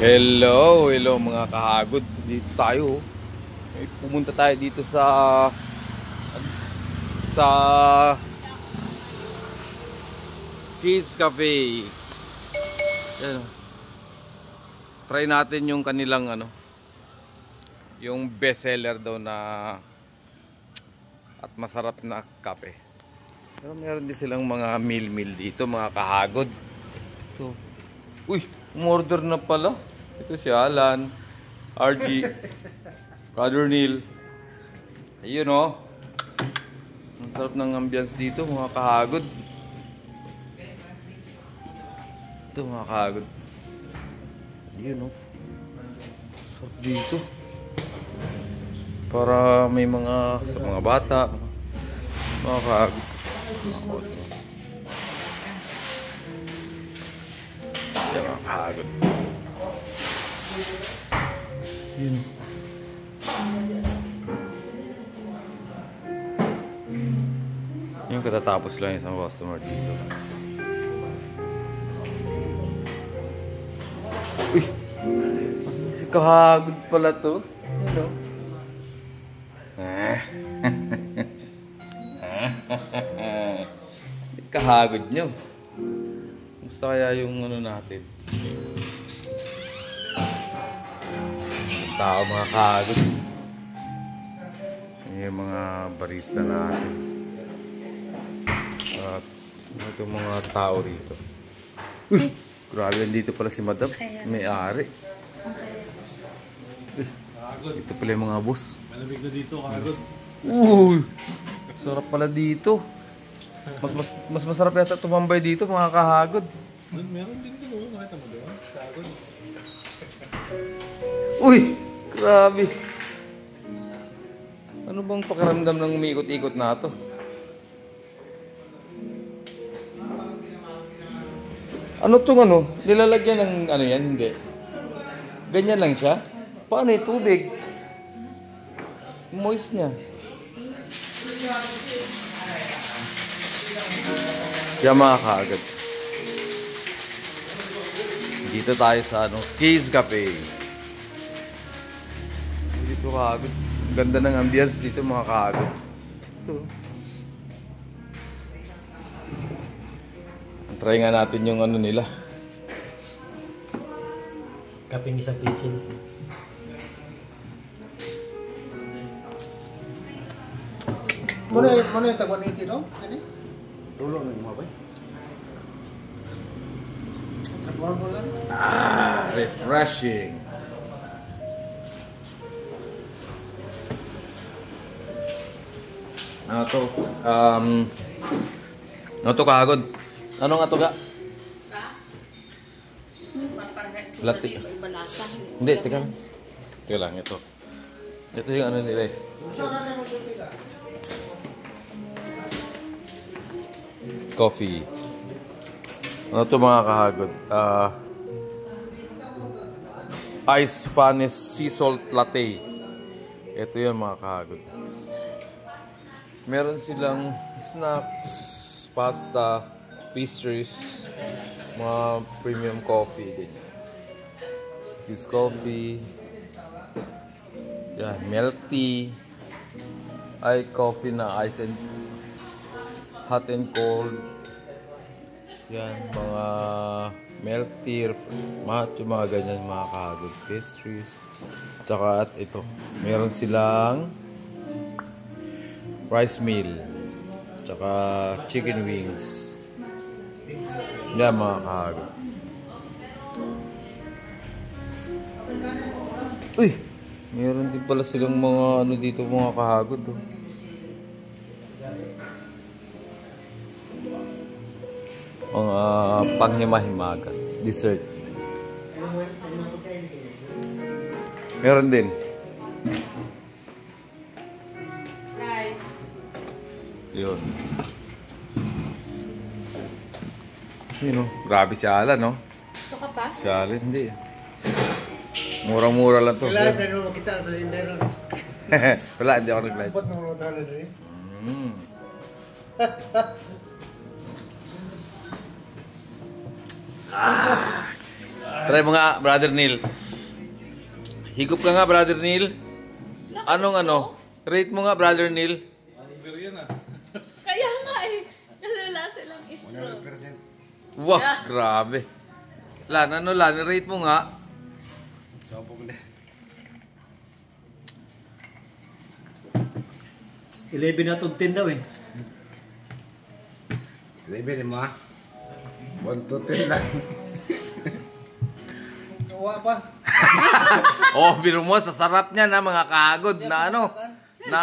Hello, hello mga kahagod. Dito tayo. Pumunta tayo dito sa Keys Cafe. Yan. Try natin yung kanilang yung best seller daw na at masarap na kape. Pero meron din silang mga meal dito, mga kahagod. Ito. Uy, umorder na pala. Ito si Alan, RG, Brother Neil. Ayun o. Ang sarap ng ambience dito, mga kahagod. Ito mga kahagod. Ayun o. Sarap dito. Para may sa mga bata, mga kahagod. Yan mga kahagod. Yun. Yung katatapos lang isang customer dito. Uy! Si kahagod pala to. Hello. Kahagod nyo. Gusto kaya yung natin? Tao mga kahagod. Yung mga barista natin. At ito mga tao rito. Uy! Grabe, dito pala si Madam. May-ari. Ito pala yung mga boss. Malamig na dito, kahagod. Uy! Sarap pala dito. Mas masarap yata tumambay dito, mga kahagod. Meron din dito, nakita mo doon? Kahagod. Uy! Grabe. Ano bang pakiramdam ng umiikot-ikot na ito? Ano itong nilalagyan ng yan? Hindi. Ganyan lang siya? Paano yung tubig? Moist niya. Yan mga kaagad. Dito tayo sa Keys Cafe. Dito kaagad. Ganda ng ambience dito mga kaagad. Ito. Try nga natin yung nila. Kaping isang pitsin. Muna yung tagwan 80, no? Tulong na yung mabay. Refreshing. Ano to kahagod? Ano nga to ga? Latte. Hindi, teka lang. Teka lang, ito. Ito yung nila eh. Coffee. Ano to mga kahagod? Ice Fanis Sea Salt Latte. Ito yan mga kahagod. Meron silang snacks, pasta, pastries, mga premium coffee din. This coffee. Yan, milk tea. Ay, coffee na ice and hot and cold. Yan, mga milk tea, mga ganyan, mga kahagod pastries. Tsaka at ito, meron silang rice meal. Tsaka chicken wings. Yan mga kahagod. Uy! Meron din pala silang mga dito mga kahagod. Mga panghimahimagas. Dessert. Meron din. Rice. Yun. Yun o. Grabe si Alan, no? Ito ka pa? Si Alan, hindi. Murang-mura lang to. Live na naman kita na sa meron. Wala, hindi ako nag-live. Ba't naman mga na rin? Try mo nga, Brother Neil. Higop ka nga, Brother Neil. Anong ano? Rate mo nga, Brother Neil. Kaya nga eh. Kasi wala silang straw. 100%. Wah, Yeah. grabe. Lan, ano Lan? Rate mo nga. Sabog na. 11 out of 10 daw eh. 11 mo ha? 1 to 10 lang. Gawa pa. Oh, biro mo, sa sarap niya na mga kahagod na ano, na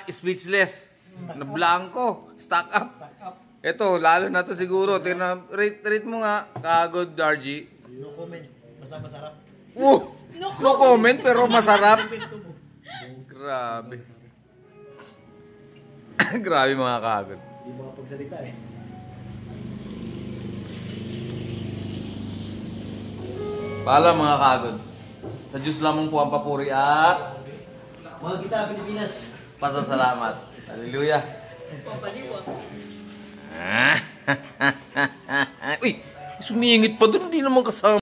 speechless, na blanco, stack up. Ito, lalo na to siguro. Rate mo nga, kahagod, RG. No comment. Basta masarap. No comment, pero masarap. Grabe. Grabe mga kahagod. Hindi mo kapagsalita eh. Paalam mga kahagod. Sa Diyos lamang po ang papuri at Mga kita, Pilipinas. pasasalamat. Hallelujah. Papaliwa. Uy, sumingit pa doon. Hindi naman kasama.